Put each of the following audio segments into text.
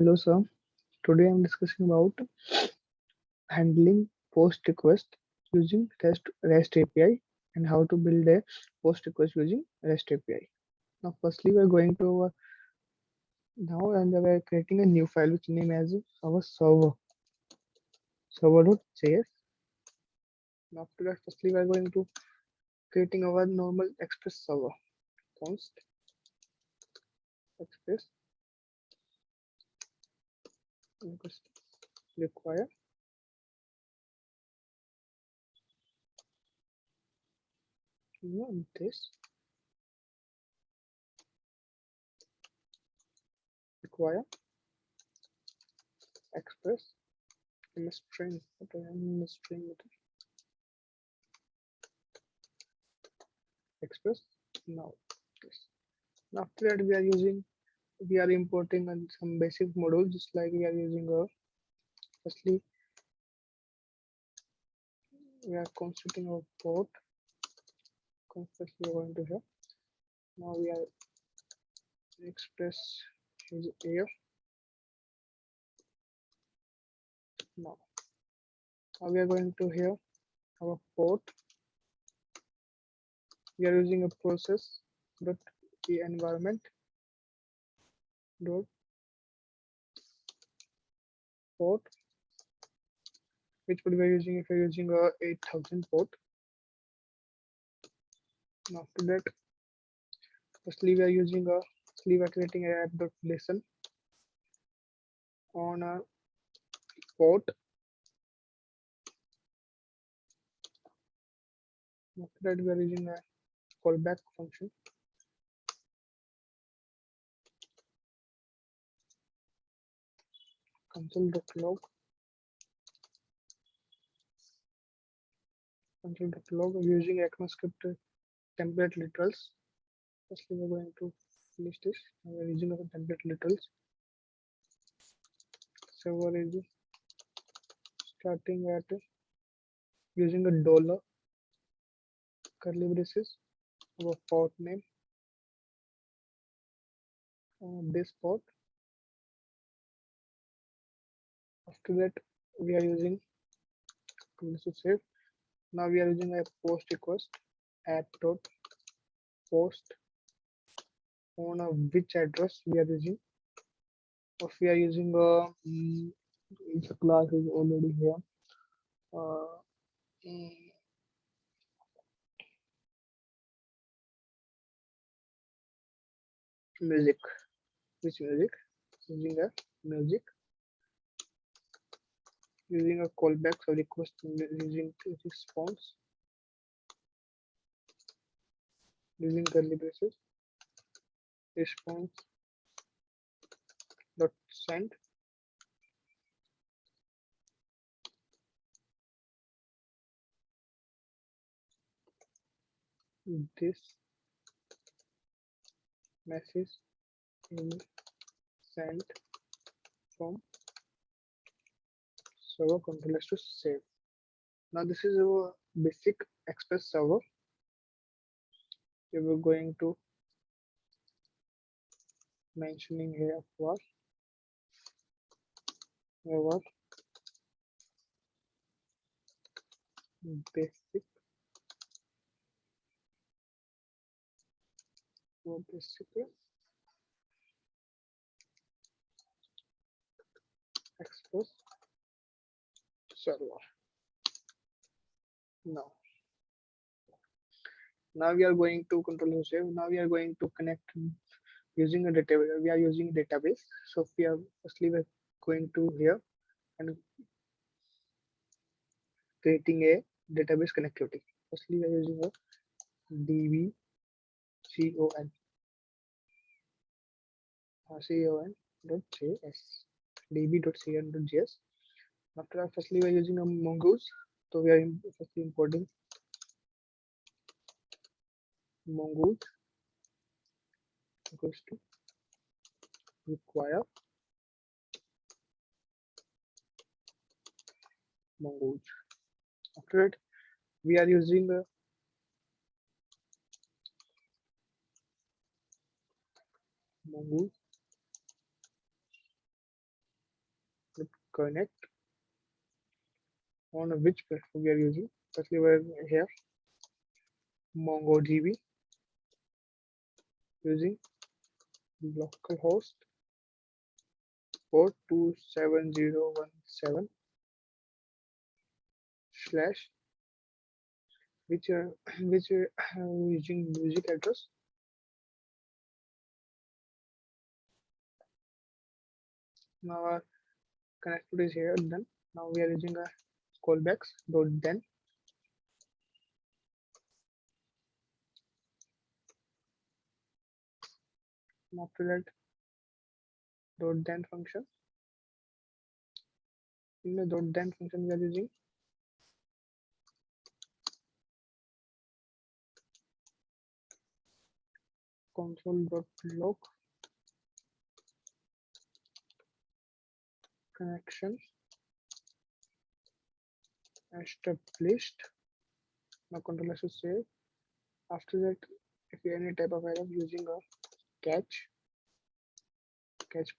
Hello, sir. Today I'm discussing about handling post request using REST API and how to build a post request using REST API. Now, firstly, we're going to now and we're creating a new file which name as our server.js. Now, after that, firstly, we're going to creating our normal Express server. Const Express require this require Express in a string. Okay, in a string Express now. Yes. After that, we are importing some basic modules, just like we are using a firstly we are constituting our port. Firstly, we are going to have now we are express is here now. Now we are going to here our port. We are using a process dot the environment dot port, which would we are using if you're using a 8000 port. Now after that, firstly we are using a we are creating a app.listen on a port. After that, we are using a callback function console.log using ECMAScript template literals. Firstly, we're going to finish this. We're using our template literals. Server is starting at using a dollar curly braces, our port name, this port. After that, we are using to save. Now we are using a post request at dot post on which address we are using. If we are using it's a class is already here. Music, which music? Using a music, using a callback or request using response, using curly braces, response dot send. This message is sent from server controllers to save. Now this is our basic Express server. We were going to mentioning here for our basic Express server. Now we are going to control save. Now we are going to connect using a database. We are using database. So we are firstly we're going to here and creating a database connectivity. Firstly, we are using a dbcon.js db.con.js. After that, firstly we are using a mongoose. So we are firstly importing mongoose equals to require mongoose. After that, we are using a mongoose connect on which platform we are using. Firstly, we're here mongodb using localhost port 27017 slash which which using music address. Now our connected is here. Then now we are using a callbacks dot then. After that dot then function. In the dot then function we are using console.log connection established. Now controller should save. After that, if you any type of error using a catch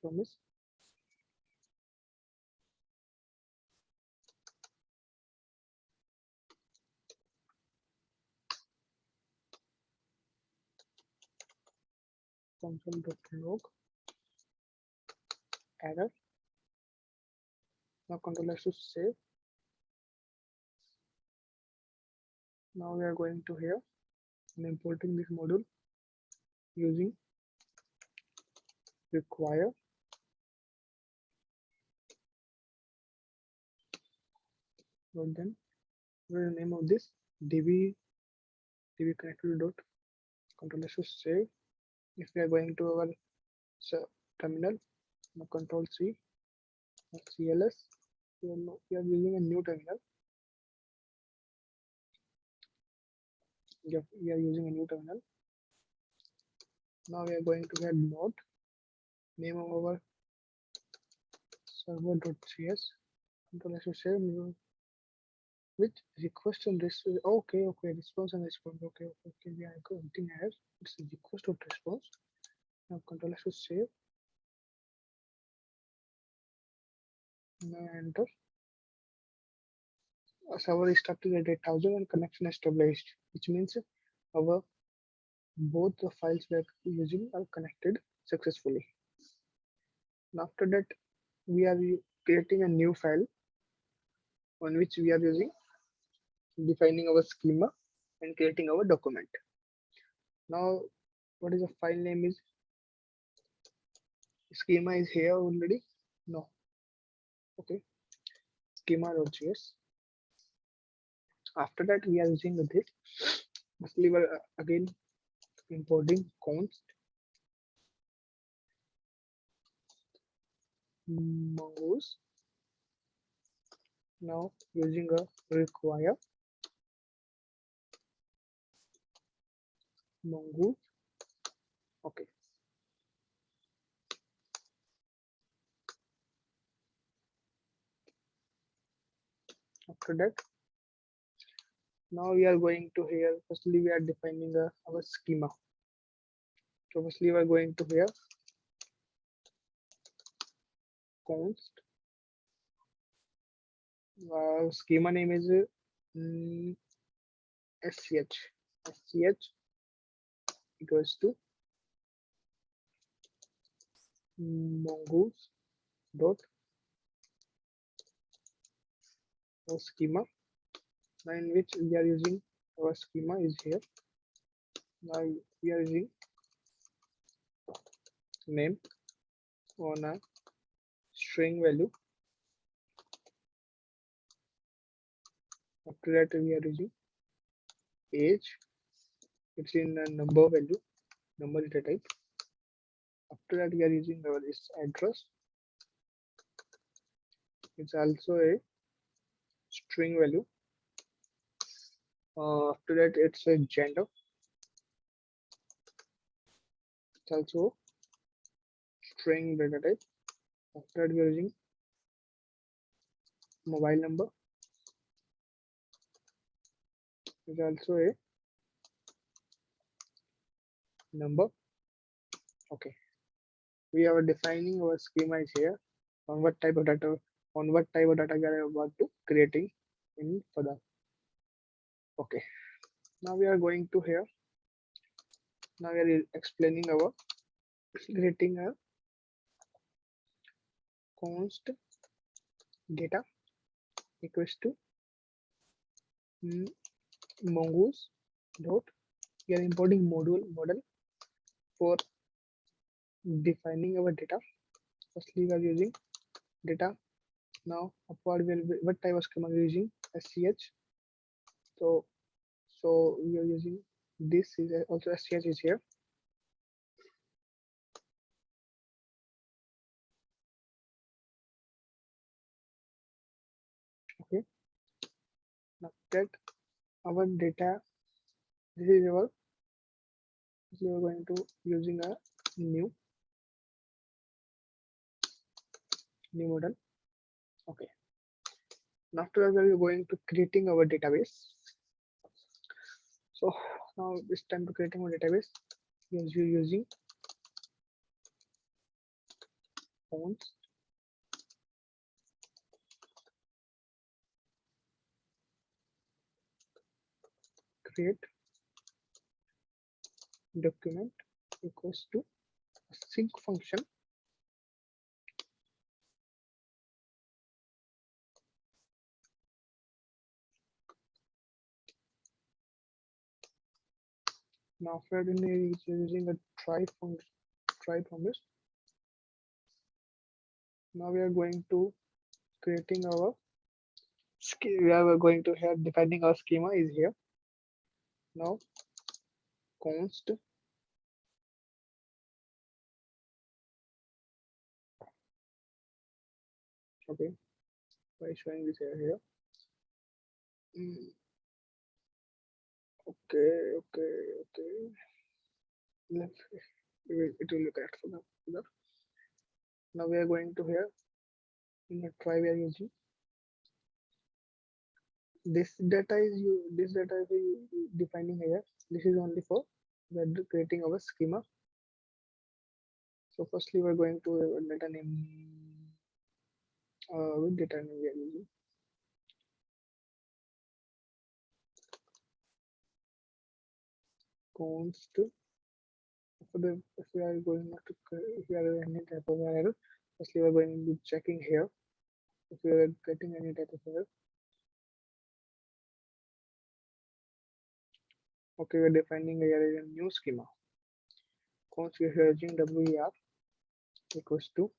promise. Console.log error. Now controller should save. Now we are going to here and importing this module using require but then what is the name of this db connected dot controller should save. If we are going to our terminal, now control C cls, we are using a new terminal. Yep, we are using a new terminal. Now we are going to get node name of our server.cs control should save with request and response. Okay, response and response. Okay, we are going ahead. It's a request of response. Now controller should save. Now enter. Server is started at 8,000 and connection established, which means our both the files we are using are connected successfully. And after that, we are creating a new file on which we are using defining our schema and creating our document. Now, what is the file name is? Schema is here already. No. Okay. Schema.js. After that, we are using this. Mostly we're again importing const mongoose. Now using a require mongoose. Okay. After that, now we are going to here. Firstly, we are defining our schema. So firstly, we are going to here const. Schema name is sch equals to mongoose dot schema. Now in which we are using our schema is here. Now we are using name on a string value. After that we are using age. It's in a number value, number data type. After that we are using our this address. It's also a string value. After that it's a gender. It's also string data type. After that we are using mobile number. It's also a number. Okay, we are defining our schema is here on what type of data on what type of data we are about to creating in further. Okay, now we are going to here. Now we are explaining our creating a const data equals to mongoose dot. We are importing model for defining our data. Firstly, we are using data. Now upward will be what type of schema we are using sch. So we are using this is also sch is here. Okay, now that our data, this is our, we are going to using a new model. Okay, after that we are going to creating our database. So now it's time to creating our database. Yes, you're using fonts create document equals to sync function. Now after that is using a try function, try promise. Now we are going to creating our we are going to have defining our schema is here. Now const okay by showing this here. Okay. Let's it will look at for the. Now we are going to here in a try we are using this data is this data is defining here. This is only for we are creating our schema. So firstly we're going to data name with data name we are using const for the if we are going to if we are any type of error. Firstly we're going to be checking here if we are getting any type of error. Okay, we're defining here a new schema. Const we are using WER equals to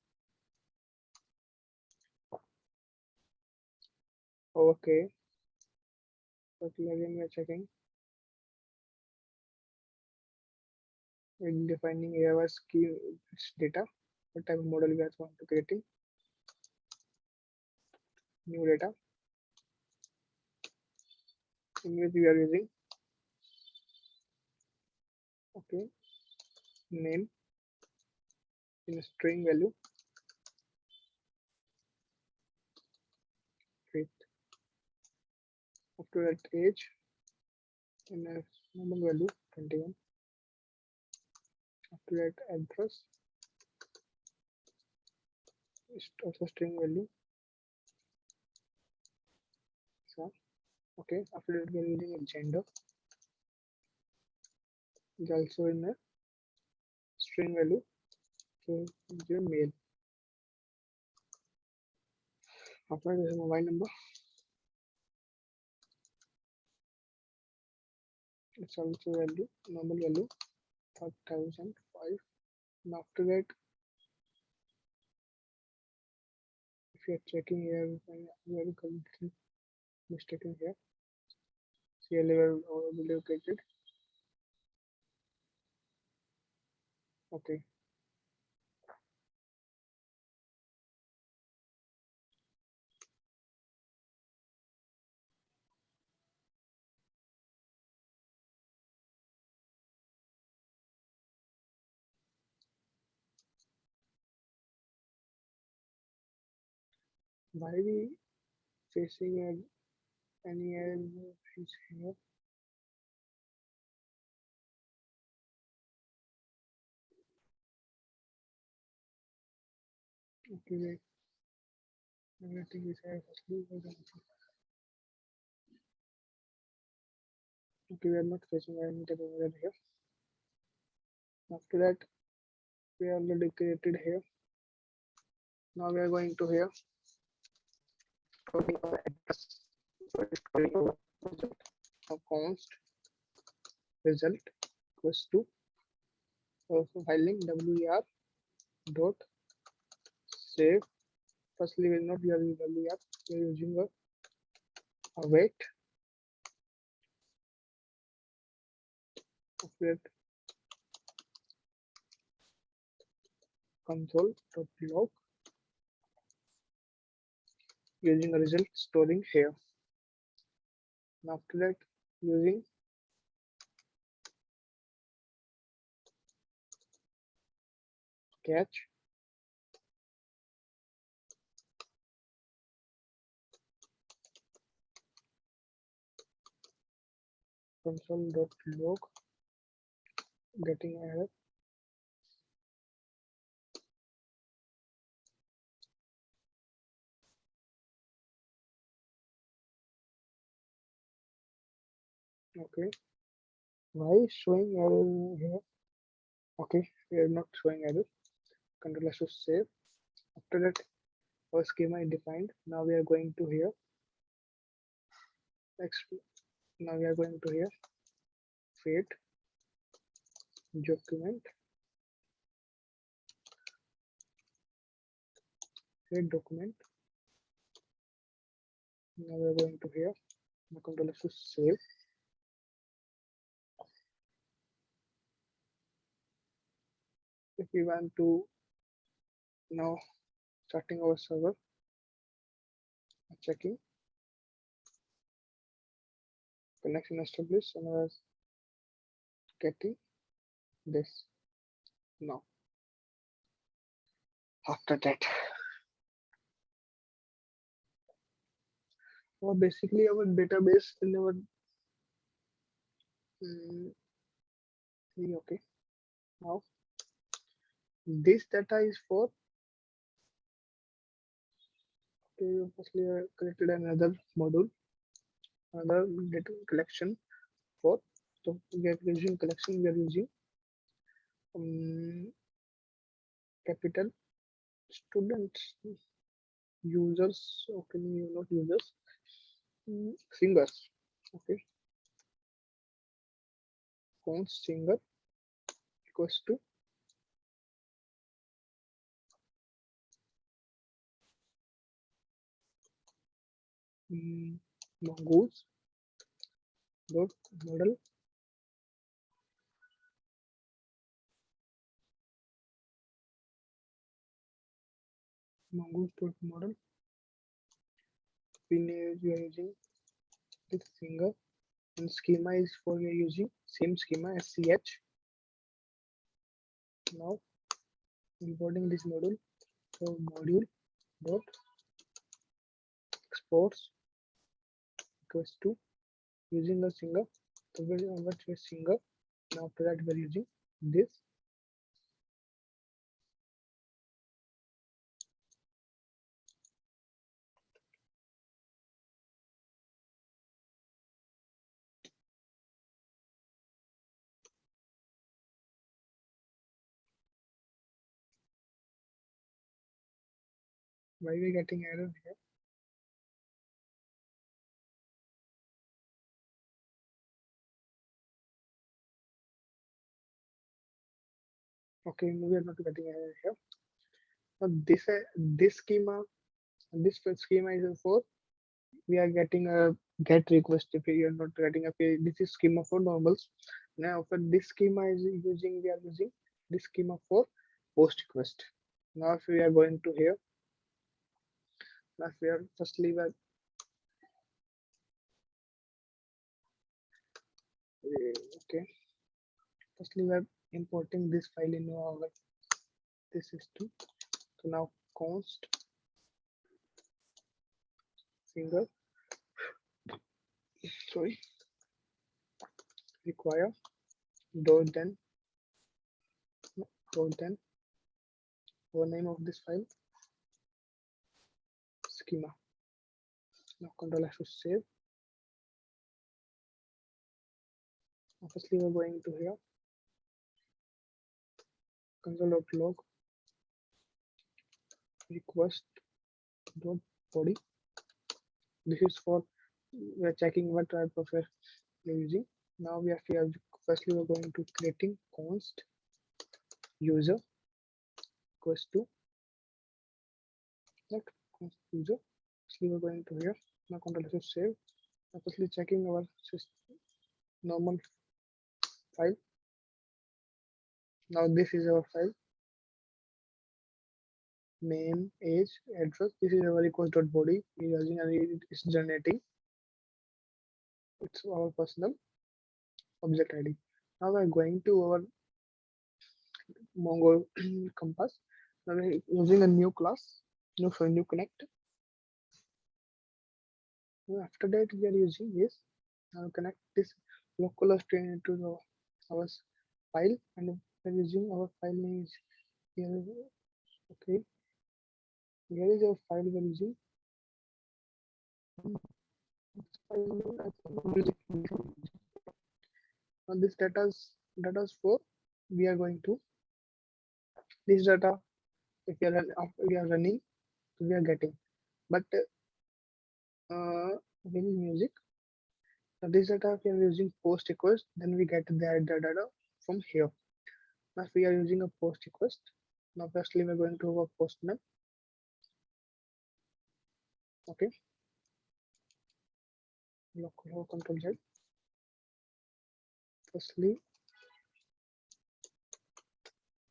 okay. So again we are checking in defining our scheme data, what type of model we are going to creating new data in which we are using okay name in a string value with after that age in a normal value 21 after that address is also string value so okay after that we are using a gender is also in a string value so your male after that is a mobile number it's also value normal value 5005 and after that if you are checking here we are completely mistaken here CL level located okay why we facing any error is here okay wait everything is here. Firstly, okay, we are not facing any type of error here. After that, we already created here. Now we are going to here storing our address. So storing our result. Now const result equals to also file link wer dot save. Firstly, we will not use wer. We are using a await of console.log using a result storing here. And after that, using catch console.log getting error. Okay, why is showing error here? Okay, we are not showing error. Control S to save. After that, our schema is defined. Now we are going to here. Next, now we are going to here. Create document. Create document. Now we are going to here. Now Control S to save. If we want to now starting our server, checking connection established, and I was getting this now. After that, basically our database in our okay. Now this data is for okay. Firstly, I created another module, another data collection for. So we are using collection. We are using capital students, users. Okay, not users, singers. Okay, const singer equals to mongoose dot model mongoose dot model. We are using this singer, and schema is for we are using same schema as ch. Now importing this module, so module dot exports equals to using a singer. So we are singer. Now after that we are using this. Why we getting error here? Okay, we are not getting error here. Now this schema, this schema is for we are getting a get request if you are not getting a pay. This is schema for normals. Now for this schema is using we are using this schema for post request. Now if we are going to here, now if we are firstly we are okay, firstly we are importing this file in our this system. So now const singer sorry require dot then our name of this file schema. Now control S to save. Now firstly we're going to here console.log request dot body. This is for we're checking what type of we're using. Now we are here. Firstly we're going to creating const user equals to that const user. Firstly we're going to here. Now control S to save. Now firstly checking our system, normal file. Now this is our file. Name, age, address. This is our request.body. We are using and it's generating. It's our personal object ID. Now we're going to our Mongo compass. Now we're using a new class. New connect. Now after that we are using this. Now connect this local string into our file, and we're using our file name is here. Okay, here is our file we're using. Now this data's for we are going to this data if we are running we are getting, but when in music this data if we are using post request, then we get that data from here. Now if we are using a post request, now firstly we're going to our postman. Okay, local control Z. Firstly,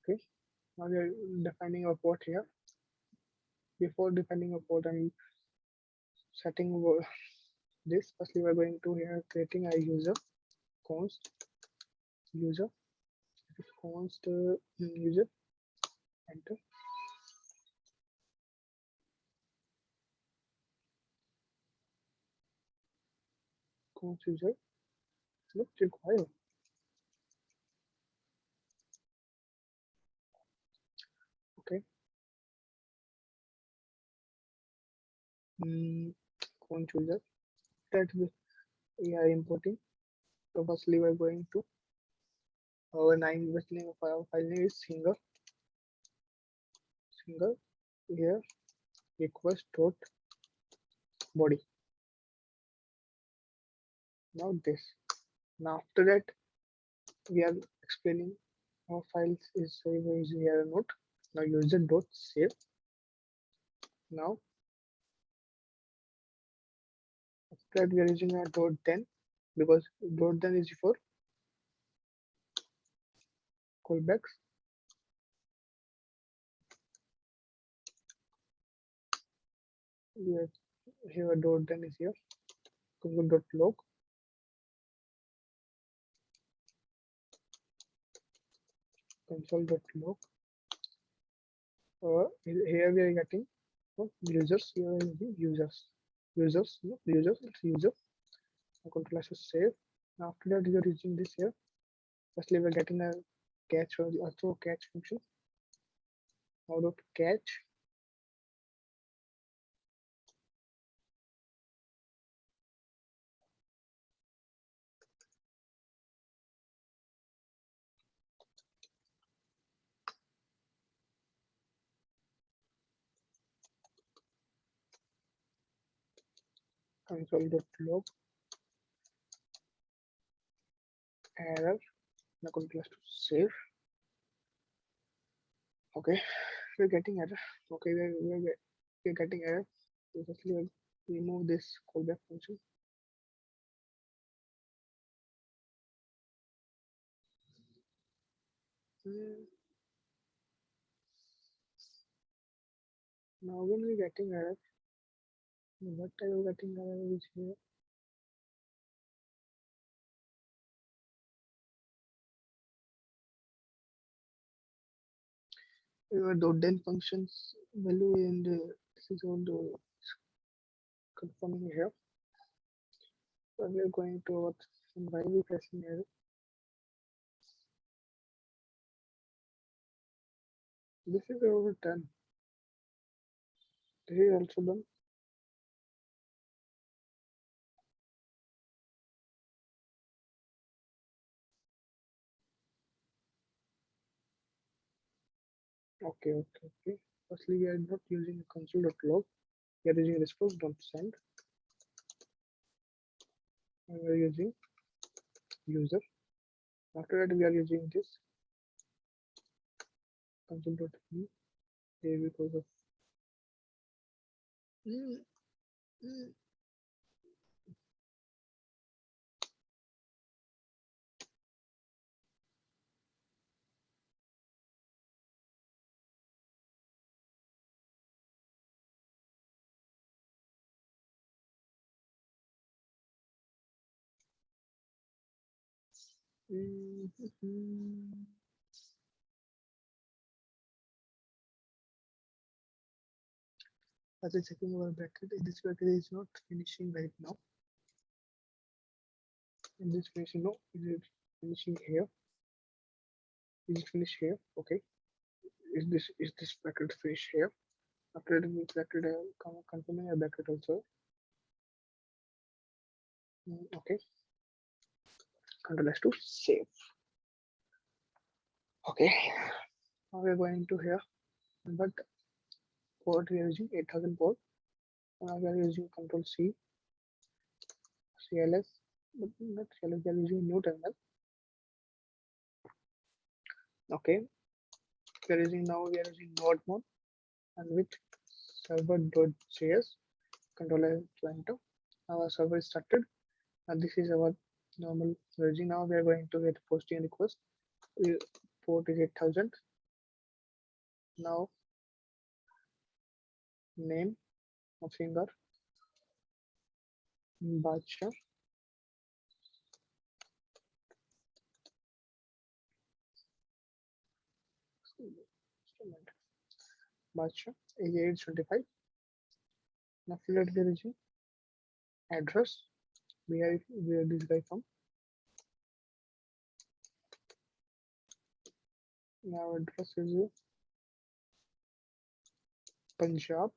okay, now we are defining a port here. Before defining a port and setting this, firstly we're going to here creating a user const user const user, enter. Const user not required. Okay, const user that we are importing. So firstly we're going to our name name of our file name is single here request dot body. Now this. Now after that we are explaining our files is here or not. Now user dot save. Now after that we are using a dot then because dot then is for callbacks. We have here a dot then is here. Console.log console.log. Here we are getting users. Here are using users, no, users, it's user. Control S to save. Now after that you are using this here. Firstly we're getting a catch or the auto catch function. Auto catch console.log error. Now control S to save. Okay, we're getting error. Okay, we're getting error. So firstly we'll remove this callback function. Now when we're getting error, what type of getting error is here? Your .then functions value and this is all the confirming here. So we are going to what why we pressing error. This is over 10. This is also done. Okay. Firstly, we are not using console.log. We are using response.send. And we are using user. After that, we are using this console.e because of mm, mm, mm. As I checking our bracket, this bracket is not finishing right now. In this finishing, no, is it finishing here? Is it finished here? Okay. Is this bracket finished here? After that, we bracket confirming a bracket also. Okay. Control S to save. Okay. Now we are going to here, but port we are using 8000 port. Now we are using Control C, CLS, but not CLS. We are using new terminal. Okay. We are using now. We are using node mode and with server.js. Control S to enter. Our server is started, and this is our normal version. Now we are going to get posting request. Port is 8000. Now name of finger Bacha. Bacha is 825. Now select the region address where this guy from. Now address is Punjab.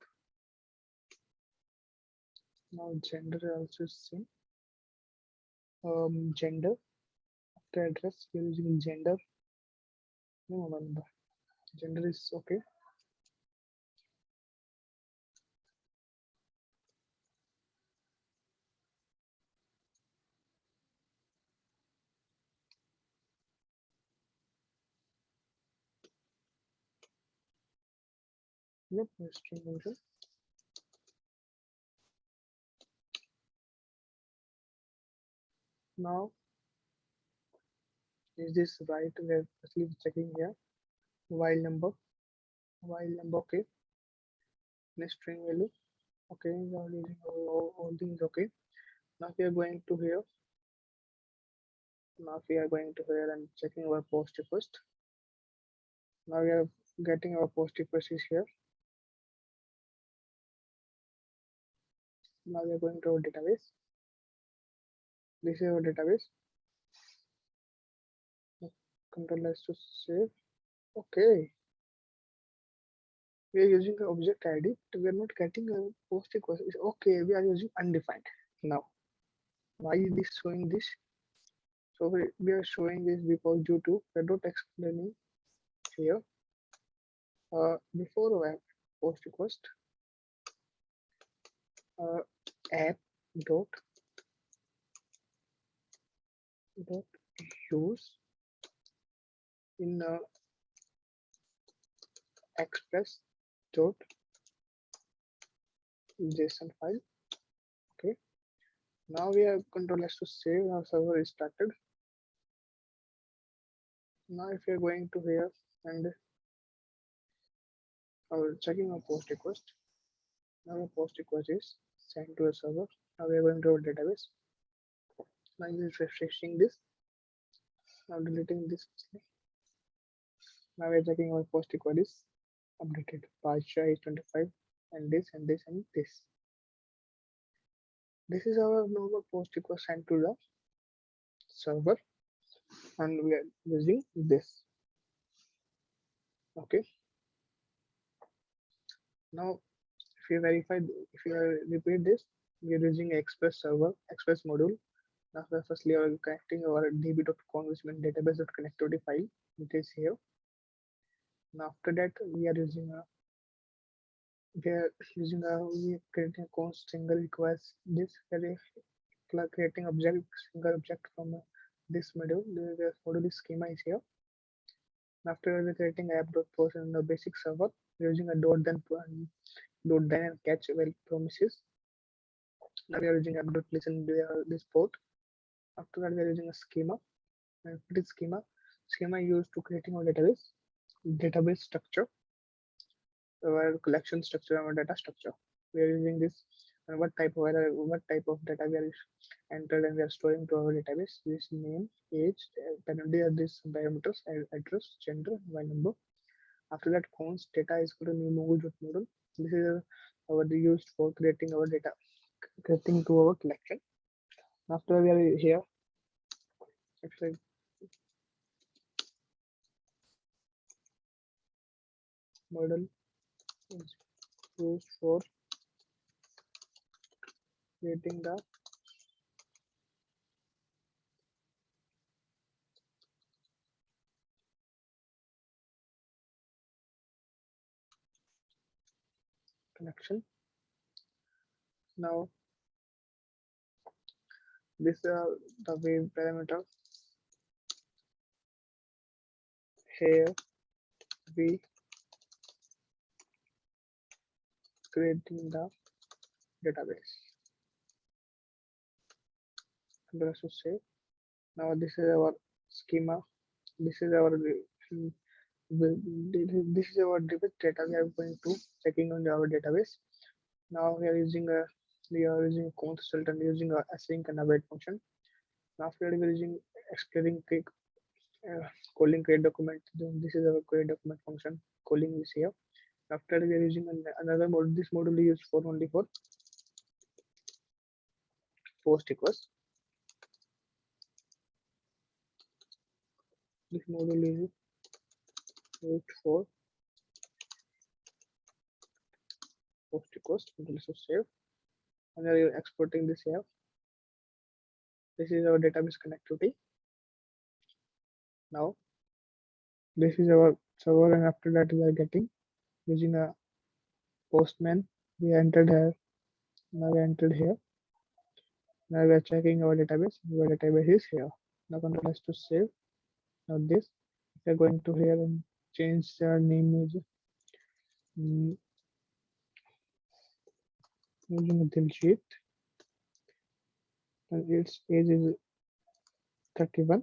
Now gender also is same. Gender after address we are using gender. No mobile number. Gender is okay. Yep, string also. Now is this right? We are firstly checking here. While number. Okay. Next string value. Okay, we are using all things okay. Now we are going to here. Now we are going to here and checking our post request. Now we are getting our post request is here. Now we are going to our database. This is our database. Control S to save. Okay. We are using the object ID, but we are not getting a post request. It's okay. We are using undefined. Now, why is this showing this? So we are showing this because due to the dot explaining here. Before our post request, app dot use in express dot json file. Okay, now we have control S to save. Our server is started. Now if you're going to here and checking our post request, now our post request is sent to a server. Now we are going to our database. Now it is refreshing this. Now deleting this. Now we are checking our post request is updated. Pasha is 25 and this and this and this. This is our normal post request sent to the server, and we are using this. Okay. Now, if you verify, if you repeat this, we are using Express server, Express module. Now, firstly, we are connecting our db.congressman database.connectivity file, which is here. Now after that, we are creating a const single requires this creating object single object from this module. The module is schema is here. After we're creating app.post in the basic server using a dot then and catch well promises. Now we are using app.listen this port. After that we are using a schema. And this schema used to creating our database structure, our collection structure, our data structure. We are using this and what type of data we are entered and we are storing to our database. This name, age, penalty are these parameters, address, gender, mobile number. After that, const data is equal to new module. This is our used for creating our data, creating to our collection. After we are here, actually model is used for creating the collection. Now this the wave parameter. Here we creating the database. Let's say now this is our schema. This is our this is our data we are going to checking on our database. Now we are using a consultant using a async and await function. After we are using explaining calling create document. Then this is our create document function. Calling is here. After we are using another mode. This module is used for only for post request. This module is used for post request. So save. And we are exporting this here. This is our database connectivity. Now this is our server, and after that we are getting using a postman. We entered here. Now we entered here. Now we are checking our database. Our database is here. Now control S to save. Now this we are going to here and change our name is using a Diljit, and its age is 31.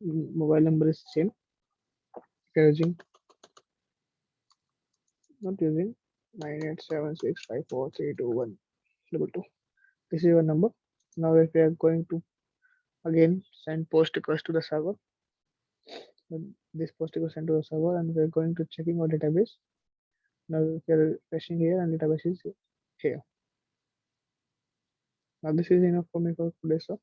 Mobile number is same. We are using not using 98765432122. This is your number. Now if we are going to again send post request to the server, this post request sent to the server, and we are going to checking our database. Now we are refreshing here and database is here. Now this is enough for me for today, sir.